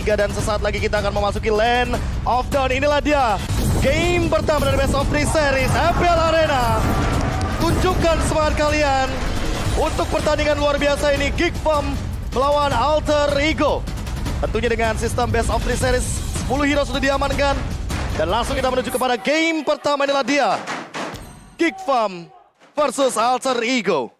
3 dan sesaat lagi kita akan memasuki Land of Dawn. Inilah dia game pertama dari Best of 3 Series FPL Arena. Tunjukkan semangat kalian untuk pertandingan luar biasa ini. Geek Farm melawan Alter Ego. Tentunya dengan sistem Best of 3 Series 10 hero sudah diamankan. Dan langsung kita menuju kepada game pertama. Inilah dia Geek Farm versus Alter Ego.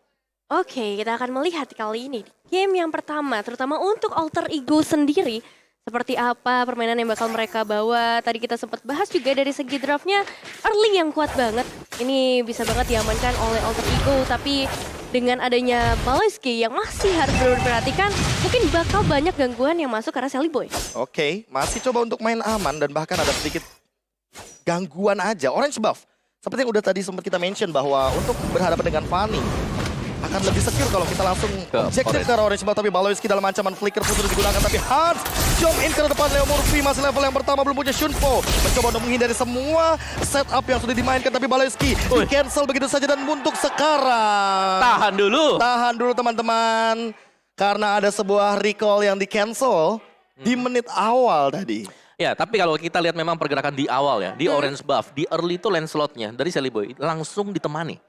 Oke, kita akan melihat kali ini game yang pertama, terutama untuk Alter Ego sendiri. Seperti apa permainan yang bakal mereka bawa. Tadi kita sempat bahas juga dari segi draftnya, early yang kuat banget. Ini bisa banget diamankan oleh Alter Ego, tapi dengan adanya Baloyski yang masih harus diperhatikan, mungkin bakal banyak gangguan yang masuk karena Sally Boy. Oke, masih coba untuk main aman dan bahkan ada sedikit gangguan aja. Orange buff, seperti yang udah tadi sempat kita mention bahwa untuk berhadapan dengan Fanny akan lebih secure kalau kita langsung objektif ke Orange buff. Tapi Baloyski dalam ancaman flicker pun sudah digunakan. Tapi Hans jump in ke depan. Leo Murphy masih level yang pertama, belum punya Shunpo. Mencoba untuk menghindari semua setup yang sudah dimainkan. Tapi Baloyski di cancel begitu saja. Dan untuk sekarang Tahan dulu teman-teman, karena ada sebuah recall yang di cancel di menit awal tadi. Ya, tapi kalau kita lihat memang pergerakan di awal ya, di Orange buff, di early itu Lancelot-nya dari Sally Boy langsung ditemani.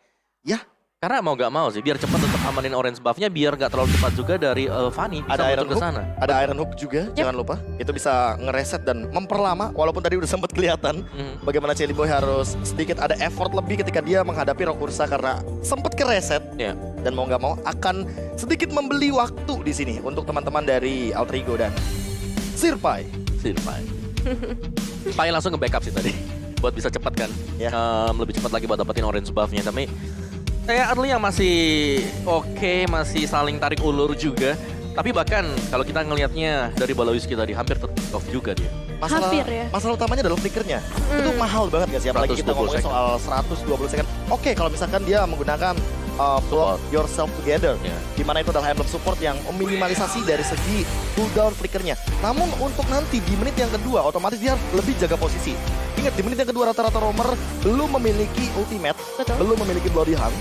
Ya, Karena mau gak mau sih, biar cepat untuk amanin Orange buff-nya, biar gak terlalu cepat juga dari Fanny bisa ada Iron ke Hook, sana. ada Iron Hook juga, jangan lupa. Itu bisa ngereset dan memperlama, walaupun tadi udah sempat kelihatan bagaimana Sally Boy harus sedikit ada effort lebih ketika dia menghadapi Rock Ursa karena sempat kereset. Ya. Dan mau nggak mau akan sedikit membeli waktu di sini untuk teman-teman dari Alter Ego dan Sirpai. Pai langsung nge-backup sih tadi, buat bisa cepat kan. Ya. Lebih cepat lagi buat dapetin Orange buff-nya, tapi kayak early yang masih oke, masih saling tarik ulur juga. Tapi bahkan kalau kita ngelihatnya dari Baloyski tadi hampir ter-pick off juga dia. Hampir ya. Masalah utamanya adalah flickernya. Itu mahal banget gak sih? Apalagi kita 120 ngomongin second. soal 120 second. Oke, kalau misalkan dia menggunakan block yourself together. Ya. Dimana itu adalah emblem support yang meminimalisasi dari segi cooldown flickernya. Namun untuk nanti di menit yang kedua otomatis dia harus lebih jaga posisi. Ingat di menit yang kedua rata-rata roamer belum memiliki ultimate, Betul. belum memiliki bloody hunt.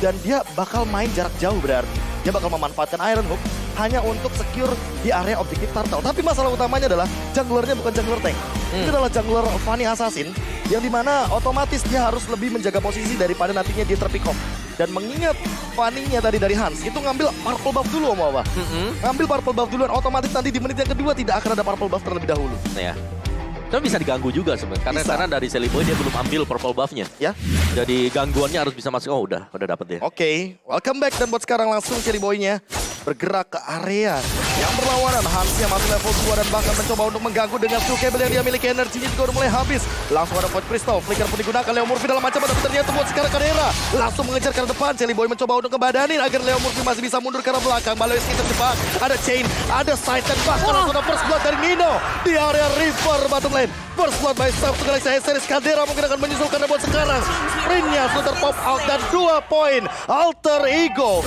Dan dia bakal main jarak jauh berarti. Dia bakal memanfaatkan Iron Hook hanya untuk secure di area objektif turtle. Tapi masalah utamanya adalah junglernya bukan jungler tank. Itu adalah jungler Fanny Assassin yang dimana otomatis dia harus lebih menjaga posisi daripada nantinya dia terpick off. Dan mengingat Fanny-nya tadi dari Hans itu ngambil purple buff dulu Om Wawa. Ngambil purple buff duluan, otomatis nanti di menit yang kedua tidak akan ada purple buff terlebih dahulu. Ya. Tapi bisa diganggu juga sebenarnya, karena dari Sally Boy dia belum ambil purple buff-nya. Ya. Jadi gangguannya harus bisa masuk. Oh udah dapet dia. Oke, welcome back dan buat sekarang langsung Sally Boy-nya bergerak ke area yang berlawanan. Hansnya masih level 2 dan bahkan mencoba untuk mengganggu dengan skill cable yang dia miliki. Energinya juga udah mulai habis. Langsung ada Void Crystal, flicker pun digunakan. Leo Murphy dalam ancaman tapi ternyata buat sekarang Kadera langsung mengejar ke depan. Sally Boy mencoba untuk ngebadanin agar Leo Murphy masih bisa mundur ke arah belakang. Baloyski terjebak, ada chain, ada side dan bahkan langsung ada first blood dari Nino di area river bottom lane. First blood by Samsung Galaxy Series. Kadera mungkin akan menyusul karena buat sekarang sprintnya sudah terpop out dan 2 poin. Alter Ego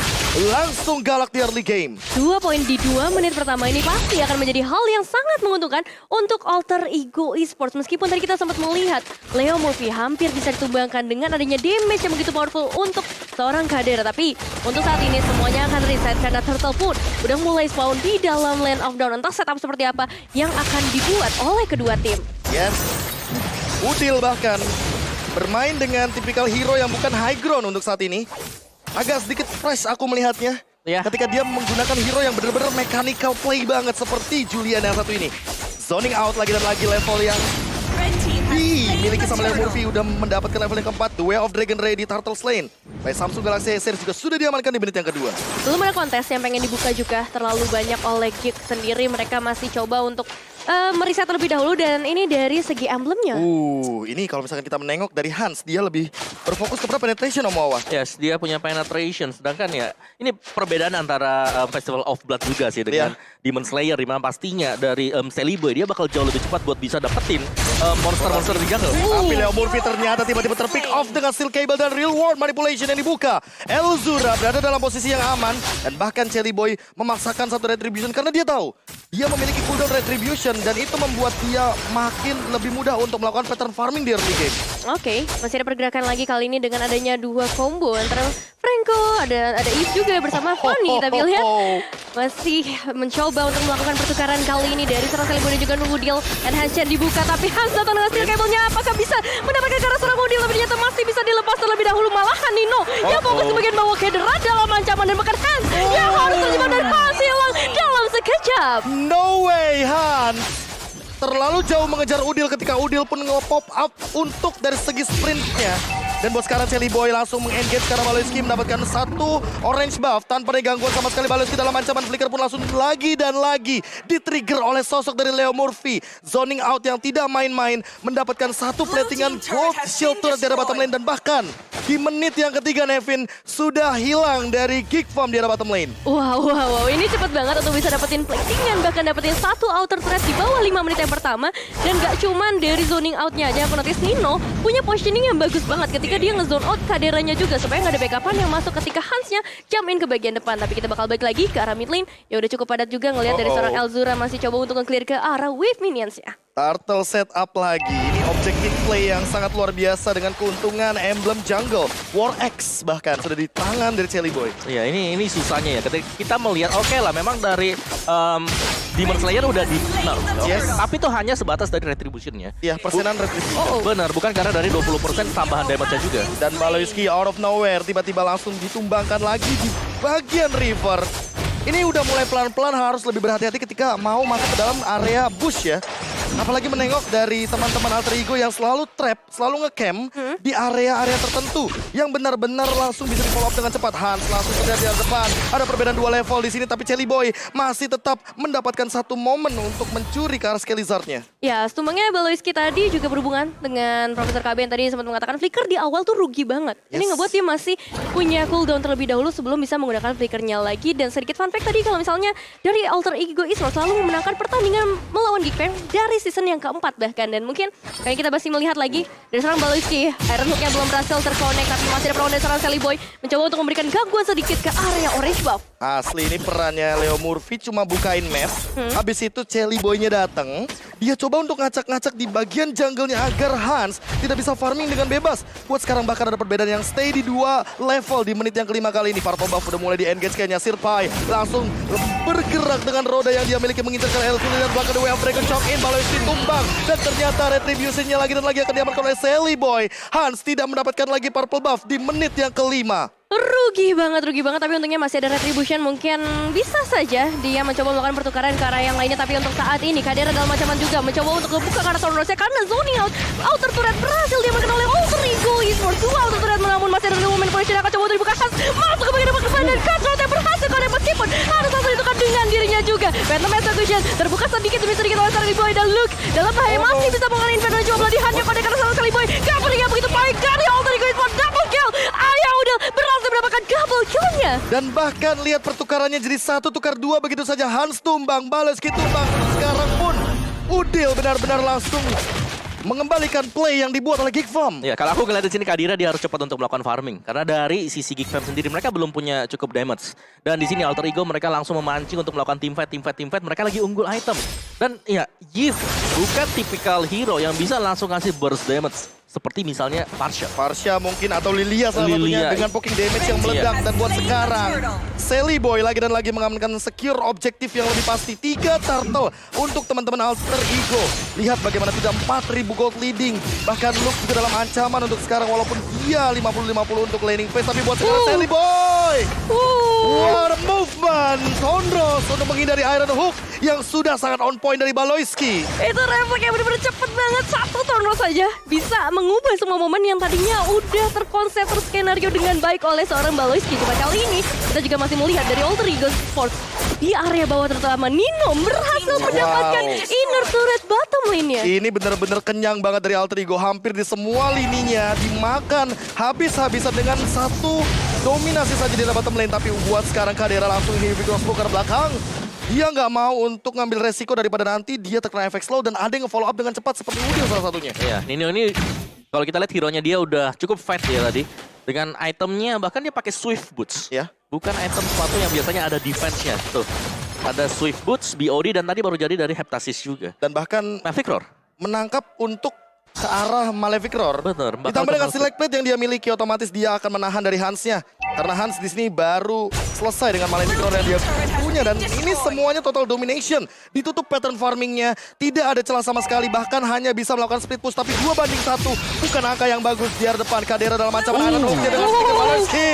langsung galak di early game. 2 poin di 2 menit pertama ini pasti akan menjadi hal yang sangat menguntungkan untuk Alter Ego Esports. Meskipun tadi kita sempat melihat Leo Murphy hampir bisa ditumbangkan dengan adanya damage yang begitu powerful untuk seorang Kadera. Tapi untuk saat ini semuanya akan reset karena Turtle pun udah mulai spawn di dalam Land of Dawn. Entah setup seperti apa yang akan dibuat oleh kedua tim. Yes, Udil bahkan bermain dengan tipikal hero yang bukan high ground untuk saat ini. Agak sedikit fresh aku melihatnya. Ya. Ketika dia menggunakan hero yang benar-benar mechanical play banget seperti Julian yang satu ini. Zoning out lagi dan lagi level yang dimiliki sama Leo Murphy udah mendapatkan level yang keempat. The Way of Dragon Ray di Turtle Lane. By Samsung Galaxy Series juga sudah diamankan di menit yang kedua. Belum ada kontes yang pengen dibuka juga terlalu banyak oleh Geek sendiri. Mereka masih coba untuk meriset terlebih dahulu dan ini dari segi emblemnya. Ini kalau misalkan kita menengok dari Hans, dia lebih berfokus kepada penetration Om Wawa. Yes, dia punya penetration. Sedangkan ya, ini perbedaan antara Festival of Blood juga sih dengan Demon Slayer. Dimana pastinya dari Sally Boy, dia bakal jauh lebih cepat buat bisa dapetin monster-monster di jungle. Tapi Leo Murphy ternyata tiba-tiba terpick off dengan steel cable dan real world manipulation yang dibuka. Elzura berada dalam posisi yang aman dan bahkan Sally Boy memaksakan satu retribution karena dia tahu dia memiliki cooldown retribution dan itu membuat dia makin lebih mudah untuk melakukan pattern farming di early game. Oke, masih ada pergerakan lagi kali ini dengan adanya 2 combo antara Franco, ada Eve juga bersama Fanny. Tapi lihat masih mencoba untuk melakukan pertukaran kali ini dari seorang Celiboy dan juga Udil. Dan Hansen dibuka, tapi Hans datang dengan steel cable-nya. Apakah bisa mendapatkan ke arah seorang Udil? Tapi ternyata masih bisa dilepas terlebih dahulu. Malahan Nino yang fokus di bagian bawah Kedera dalam ancaman. Dan bahkan Hans yang harus terjebak dan Hans hilang dalam sekejap. No way, Hans! Terlalu jauh mengejar Udil ketika Udil pun nge-pop up untuk dari segi sprintnya. Dan buat sekarang Celiboy langsung meng-engage karena Baloyski mendapatkan 1 orange buff tanpa ada gangguan sama sekali. Baloyski dalam ancaman, Flicker pun langsung lagi dan lagi di-trigger oleh sosok dari Leo Murphy. Zoning out yang tidak main-main, mendapatkan 1 platingan gold shield turret dari bottom lane. Dan bahkan di menit yang ketiga Nevin sudah hilang dari Geek Farm di arah bottom lane. Wow, ini cepet banget untuk bisa dapetin platingan, bahkan dapetin 1 outer threat di bawah 5 menit yang pertama. Dan gak cuman dari zoning outnya aja, aku notice Nino punya positioning yang bagus banget ketika dia nge-zone out kaderanya juga, supaya nggak ada backupan yang masuk ketika Hansnya jump in ke bagian depan. Tapi kita bakal balik lagi ke arah mid lane, ya udah cukup padat juga ngelihat dari seorang Elzura masih coba untuk nge-clear ke arah wave minions ya. Turtle setup lagi. Ini objective play yang sangat luar biasa dengan keuntungan emblem jungle. War X bahkan sudah di tangan dari Celiboy. Iya, ini susahnya ya. Ketika kita melihat, oke lah, memang dari Demon Slayer udah di nerf. Yes. Tapi itu hanya sebatas dari retribution-nya. Iya, persenan retribution. Benar, bukan karena dari 20% tambahan damage-nya juga. Dan Baloyski out of nowhere tiba-tiba langsung ditumbangkan lagi di bagian river. Ini udah mulai pelan-pelan harus lebih berhati-hati ketika mau masuk ke dalam area bush ya. Apalagi menengok dari teman-teman alter ego yang selalu trap, selalu ngecamp di area-area tertentu yang benar-benar langsung bisa di-follow up dengan cepat. Hans langsung terlihat di depan. Ada perbedaan 2 level di sini, tapi Celiboy masih tetap mendapatkan 1 momen untuk mencuri ke arah Skelizard-nya. Ya, stumbangnya Baloyski tadi juga berhubungan dengan Profesor KB yang tadi sempat mengatakan Flicker di awal tuh rugi banget. Ini ngebuat dia masih punya cooldown terlebih dahulu sebelum bisa menggunakan Flickernya lagi. Dan sedikit fun fact tadi, kalau misalnya dari alter ego Esports selalu memenangkan pertandingan melawan Geekfam dari season yang keempat bahkan. Dan mungkin kayak kita masih melihat lagi dari seorang Baloyski, Iron Hook yang belum berhasil terconnect, tapi masih ada peluang dari seorang Celiboy mencoba untuk memberikan gangguan sedikit ke area orange buff. Asli ini perannya Leo Murphy cuma bukain map. Habis itu Celiboy-nya datang. Dia coba untuk ngacak-ngacak di bagian jungle-nya agar Hans tidak bisa farming dengan bebas. Buat sekarang bahkan ada perbedaan yang stay di 2 level di menit yang kelima kali ini. Purple buff udah mulai di-engage kayaknya. Sirpai langsung bergerak dengan roda yang dia miliki mengincar ke Elfil dan belakang The Way of Dragon shock in. Baloyski tumbang dan ternyata retribution-nya lagi dan lagi akan diamankan oleh Celiboy. Hans tidak mendapatkan lagi purple buff di menit yang kelima. Rugi banget, tapi untungnya masih ada retribution. Mungkin bisa saja dia mencoba melakukan pertukaran ke arah yang lainnya. Tapi untuk saat ini Kadera dalam ancaman juga mencoba untuk membuka ke arah Soundrose karena zoning out. Outer turret berhasil diamankan oleh Alter Ego Esports. 2 outer turret, namun masih ada movement position yang akan coba untuk dibuka. Hans masuk ke bagian depan dan Cutthroat yang berhasil karena meskipun harus langsung ditukar dengan dirinya juga. Phantom Execution terbuka sedikit demi sedikit oleh Celiboy dan Luke dalam bahaya masih bisa mengalami Inferno coba beladihannya pada karena seorang Celiboy. Covernya begitu baik dari Alter Ego Esports, double kill. Ayah udah berhasil mendapatkan double kill-nya. Dan bahkan lihat pertukarannya jadi 1 tukar 2 begitu saja. Hans tumbang, Baloyski tumbang. Sekarang pun Udil benar-benar langsung mengembalikan play yang dibuat oleh Geek Farm. Ya, kalau aku ngeliat di sini Kadira dia harus cepat untuk melakukan farming karena dari sisi Geek Farm sendiri mereka belum punya cukup damage. Dan di sini Alter Ego mereka langsung memancing untuk melakukan team fight. Mereka lagi unggul item. Dan ya, Yves bukan tipikal hero yang bisa langsung ngasih burst damage. Seperti misalnya Farsha mungkin atau Lilia salah satunya dengan poking damage yang meledak. Dan buat sekarang Celiboy lagi dan lagi mengamankan secure objektif yang lebih pasti. 3 turtle untuk teman-teman Alter Ego. Lihat bagaimana tidak 4.000 gold leading. Bahkan Luke juga dalam ancaman untuk sekarang walaupun dia 50-50 untuk laning phase. Tapi buat sekarang Celiboy, what a movement. Sondros untuk menghindari Iron Hook yang sudah sangat on point dari Baloyski. Itu refleks yang benar-benar cepet banget. 1 turno saja bisa mengubah semua momen yang tadinya udah terkonsep terskenario dengan baik oleh seorang Baloyski. Cuma kali ini kita juga masih melihat dari Alter Ego Sports di area bawah terutama Nino berhasil mendapatkan inner turret bottom lane-nya. Ini benar-benar kenyang banget dari Alter Ego. Hampir di semua lininya dimakan habis-habisan dengan 1 dominasi saja di bottom lane. Tapi buat sekarang Kadera langsung heavy crossbow ke belakang. Dia nggak mau untuk ngambil resiko daripada nanti dia terkena efek slow dan ada yang nge-follow up dengan cepat seperti Udil salah satunya. Iya, Nino ini kalau kita lihat hero-nya dia udah cukup fight ya tadi. Dengan itemnya bahkan dia pakai Swift Boots. Ya. Bukan item sepatu yang biasanya ada defense-nya tuh. Ada Swift Boots, BOD, dan tadi baru jadi dari Heptasis juga. Dan bahkan Maverick Roar. menangkap untuk ke arah Malefic Roar. Bener, bakal Ditambah dengan ke select plate yang dia miliki, otomatis dia akan menahan dari Hansnya. Karena Hans di sini baru selesai dengan Malefic Roar yang dia punya. Dan ini semuanya total domination. Ditutup pattern farmingnya, tidak ada celah sama sekali. Bahkan hanya bisa melakukan split push. Tapi 2-1, bukan angka yang bagus. Di depan Kadera dalam ancaman Iron Hooknya dengan stick Walorski.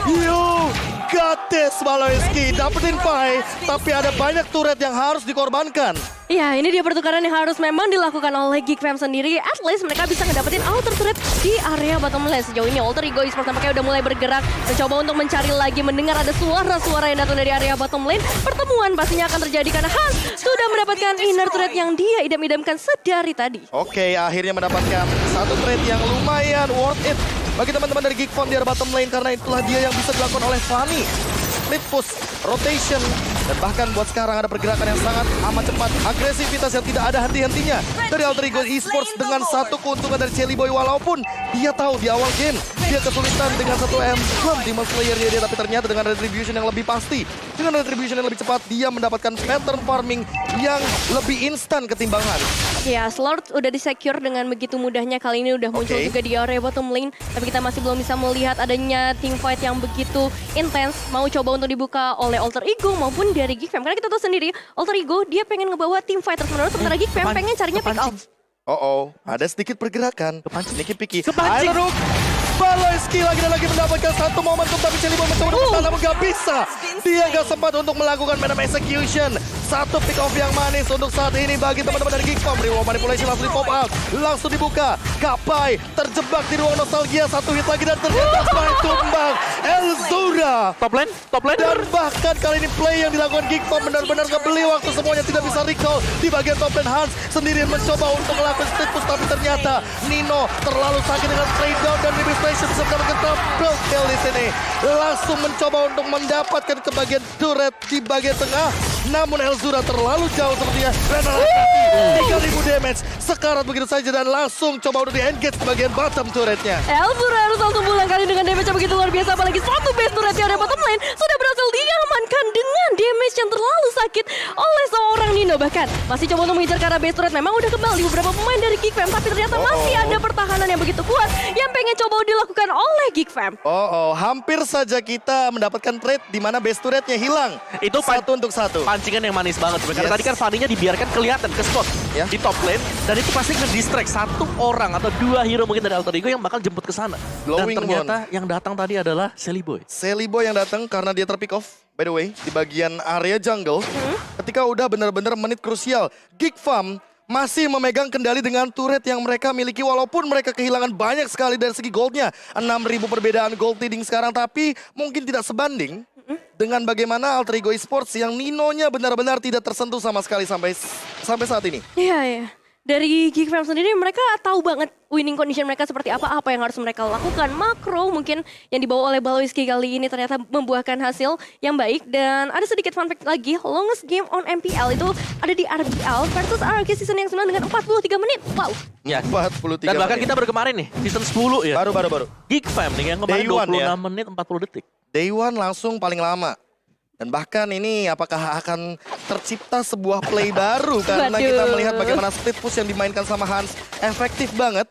You got this, Walorski. Dapetin pie, tapi ada banyak turret yang harus dikorbankan. Ya, ini dia pertukaran yang harus memang dilakukan oleh Geek Fam sendiri. At least mereka bisa ngedapetin outer turret di area bottom lane. Sejauh ini Alter Ego Esports tampaknya udah mulai bergerak. Mencoba untuk mencari lagi, mendengar ada suara-suara yang datang dari area bottom lane. Pertemuan pastinya akan terjadi karena Hans sudah mendapatkan inner turret yang dia idam-idamkan sedari tadi. Oke, akhirnya mendapatkan satu trade yang lumayan worth it bagi teman-teman dari Geek Fam di area bottom lane. Karena itulah dia yang bisa dilakukan oleh Fanny. Split push, rotation, dan bahkan buat sekarang ada pergerakan yang sangat amat cepat. Agresivitas yang tidak ada henti-hentinya dari Alter Ego Esports dengan satu keuntungan dari Chelly Boy. Walaupun dia tahu di awal game dia kesulitan dengan satu emblem Demon Slayer dia, tapi ternyata dengan retribution yang lebih pasti, dengan retribution yang lebih cepat, dia mendapatkan pattern farming yang lebih instan ketimbang Hans. Ya, Slord udah di-secure dengan begitu mudahnya. Kali ini udah muncul juga di area bottom lane. Tapi kita masih belum bisa melihat adanya team fight yang begitu intens. Mau coba untuk dibuka oleh Alter Ego maupun dari Geek Fam. Karena kita tahu sendiri, Alter Ego dia pengen ngebawa team fight terus-menerus. Sementara Geek Fam pengen carinya pick off. Ada sedikit pergerakan. Niki Piki. Kepancing. Iron Hook. Walorski lagi dan lagi mendapatkan satu momentum, tapi Chelly Boy mencoba untuk namun gak bisa. Dia gak sempat untuk melakukan Venom Execution. Satu pick off yang manis untuk saat ini bagi teman-teman dari Geek Fam. Reward Manipulation langsung di pop out, langsung dibuka. Kapai terjebak di ruang nostalgia. Satu hit lagi dan ternyata Pai tumbang. Elzura. Top lane. Dan bahkan kali ini play yang dilakukan Geek Fam benar-benar ngebeli waktu, semuanya tidak bisa recall. Di bagian top lane Hans sendirian mencoba untuk melakukan split push, tapi ternyata Nino terlalu sakit dengan straight down dan Libis Station bisa mendapatkan double kill di sini. Langsung mencoba untuk mendapatkan ke bagian turret di bagian tengah. Namun Elzura terlalu jauh sepertinya. Renal 3000 damage. Sekarat begitu saja dan langsung coba untuk di-engage ke bagian bottom turretnya. Elzura harus langsung pulang kali dengan damage yang begitu luar biasa. Apalagi satu base turret di area bottom lane sudah berhasil diamankan dengan damage yang terlalu sakit oleh seorang Nino. Bahkan masih coba untuk mengejar ke arah base turret. Memang udah kebal di beberapa pemain dari Geek Fam, tapi ternyata masih ada pertahanan yang begitu kuat yang pengen coba dilakukan oleh Geek Fam. Hampir saja kita mendapatkan trade di mana base turretnya hilang. Itu satu untuk satu. Pancingan yang manis banget. Karena tadi kan Fanny-nya dibiarkan kelihatan ke spot di top lane. Dan itu pasti nge-distract satu orang atau dua hero mungkin dari Alter Ego yang bakal jemput ke sana. Dan ternyata yang datang tadi adalah Chelly Boy. Chelly Boy yang datang karena dia terpick off, by the way, di bagian area jungle. Ketika udah benar-benar menit krusial, Geek Fam masih memegang kendali dengan turret yang mereka miliki. Walaupun mereka kehilangan banyak sekali dari segi goldnya. 6.000 perbedaan gold leading sekarang, tapi mungkin tidak sebanding dengan bagaimana Alter Ego Esports yang Ninonya benar-benar tidak tersentuh sama sekali sampai saat ini. Iya. Dari Geek Fam sendiri mereka tahu banget winning condition mereka seperti apa yang harus mereka lakukan. Makro mungkin yang dibawa oleh Walorski kali ini ternyata membuahkan hasil yang baik. Dan ada sedikit fun fact lagi, longest game on MPL itu ada di RBL versus RRQ season yang 9 dengan 43 menit. Wow. Ya, 43 dan bahkan menit. kita baru kemarin nih, season 10 ya. Baru. Geek Fam nih yang kemarin 26 menit 40 detik. Day one langsung paling lama. Dan bahkan ini apakah akan tercipta sebuah play baru karena kita melihat bagaimana split push yang dimainkan sama Hans efektif banget.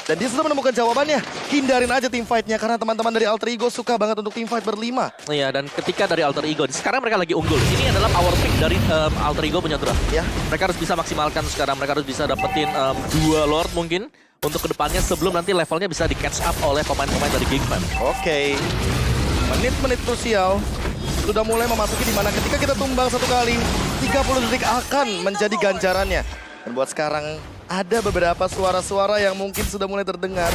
Dan dia sudah menemukan jawabannya. Hindarin aja team fight-nya karena teman-teman dari Alter Ego suka banget untuk team fight berlima. Iya, dan ketika dari Alter Ego, sekarang mereka lagi unggul. Ini adalah power pick dari Alter Ego punya draft. Ya. Mereka harus bisa maksimalkan sekarang, mereka harus bisa dapetin 2 Lord mungkin untuk kedepannya sebelum nanti levelnya bisa di catch up oleh pemain-pemain dari Geek Fam. Oke. Menit-menit krusial sudah mulai memasuki di mana ketika kita tumbang satu kali, 30 detik akan menjadi ganjarannya. Dan buat sekarang ada beberapa suara-suara yang mungkin sudah mulai terdengar.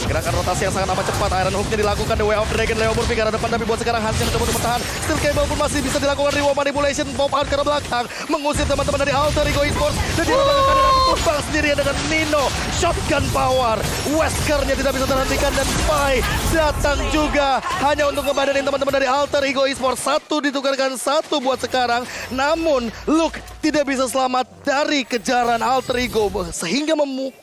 Gerakan rotasi yang sangat amat cepat, Iron Hook-nya dilakukan, The Way of Dragon, Leo Murphy ke arah depan, tapi buat sekarang Hans yang mencoba untuk bertahan. Steel Cable pun masih bisa dilakukan, Reward Manipulation, pop out ke arah belakang, mengusir teman-teman dari Alter Ego Esports, dan dia melakukan tumbang sendirian dengan Nino. Shotgun power, Wesker-nya tidak bisa terhentikan, dan Pai datang juga hanya untuk ngebadanin teman-teman dari Alter Ego Esports. Satu ditukarkan satu buat sekarang, namun look tidak bisa selamat dari kejaran Alter Ego sehingga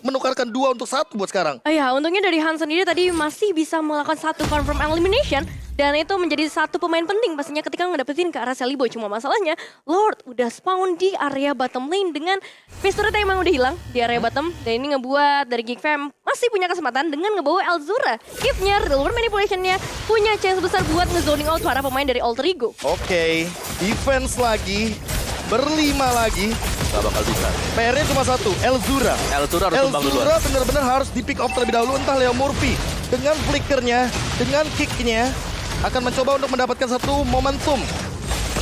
menukarkan 2 untuk 1 buat sekarang. Ya, untungnya dari Hans sendiri tadi masih bisa melakukan 1 confirm elimination. Dan itu menjadi 1 pemain penting pastinya ketika ngedapetin ke arah Celiboy. Cuma masalahnya, Lord udah spawn di area bottom lane dengan Pisturret yang emang udah hilang di area bottom. Dan ini ngebuat dari Geek Fam masih punya kesempatan dengan ngebawa Elzura. If-nya, Lord Manipulation-nya punya chance besar buat ngezoning out para pemain dari Alter Ego. Oke, defense lagi, berlima lagi. Gak bakal bisa. PR-nya cuma 1, Elzura. Elzura harus tumbang duluan. Elzura benar-benar harus di pick off terlebih dahulu. Entah Leo Murphy dengan flickernya, dengan kicknya akan mencoba untuk mendapatkan 1 momentum.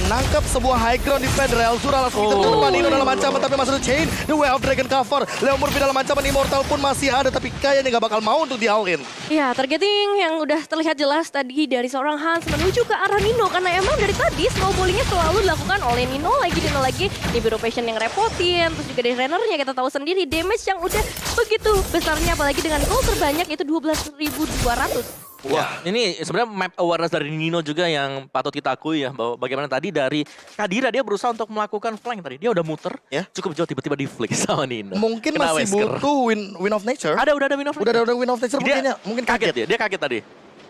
Menangkap sebuah high ground defender. Elzura langsung kita depan Nino dalam ancaman tapi masih ada chain. The Way of Dragon cover. Leo Murphy dalam ancaman, Immortal pun masih ada tapi kayaknya gak bakal mau untuk di-all-in. Ya, targeting yang udah terlihat jelas tadi dari seorang Hans menuju ke arah Nino. Karena emang dari tadi snowballingnya selalu dilakukan oleh Nino lagi. Ini Biro Passion yang repotin. Terus juga dari Rennernya kita tahu sendiri damage yang udah begitu besarnya. Apalagi dengan goal terbanyak itu 12.200. Wah, ini sebenarnya map awareness dari Nino juga yang patut kita akui ya, bahwa bagaimana tadi dari Kadira dia berusaha untuk melakukan flank tadi. Dia udah muter, Ya. cukup jauh tiba-tiba di flick sama Nino. Mungkin Kena masih Wesker. butuh win of nature. Udah ada win of Udah ada win of nature Dia mungkin kaget. dia kaget tadi.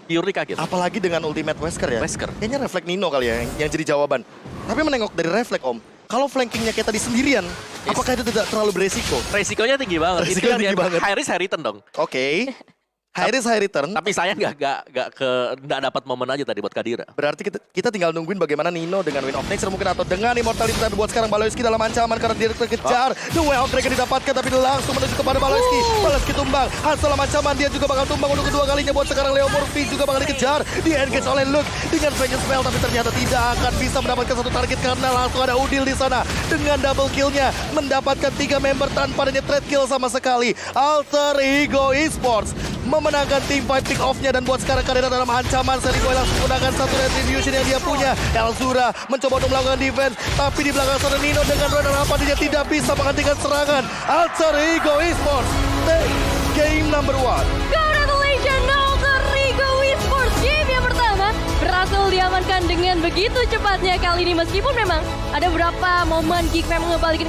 Purely kaget. Apalagi dengan ultimate Wesker ya. Wesker. Kayaknya refleks Nino kali ya yang jadi jawaban. Tapi menengok dari refleks Om. Kalau flankingnya kayak tadi sendirian, apakah itu tidak terlalu beresiko? Resikonya tinggi banget. Resikonya tinggi banget. High risk, high return dong. Oke. High risk, high return. Tapi sayang nggak dapat momen aja tadi buat Kadira. Berarti kita tinggal nungguin bagaimana Nino dengan win of nature mungkin atau dengan immortality. Tapi buat sekarang Baloyski dalam ancaman karena dia terkejar. The Way of Dragon didapatkan tapi langsung menuju kepada Baloyski. Baloyski tumbang. Hans dalam ancaman, dia juga bakal tumbang untuk kedua kalinya. Buat sekarang Leo Murphy juga bakal dikejar. Di engage oleh Luke dengan Vengeance Spell tapi ternyata tidak akan bisa mendapatkan 1 target karena langsung ada Udil di sana dengan double killnya mendapatkan 3 member tanpa adanya trade kill sama sekali. Alter Ego Esports memenangkan team fight pick off-nya dan buat sekarang Kadira dalam ancaman. Celiboy langsung menggunakan 1 retribution yang dia punya. Elzura mencoba untuk melakukan defense tapi di belakang sana Nino dengan runner apa dia tidak bisa menghentikan serangan. Alter Ego Esports take game number 1. Congratulations Alter Ego Esports. Game yang pertama berhasil diamankan dengan begitu cepatnya kali ini. Meskipun memang ada beberapa momen Geek Fam ngebalikin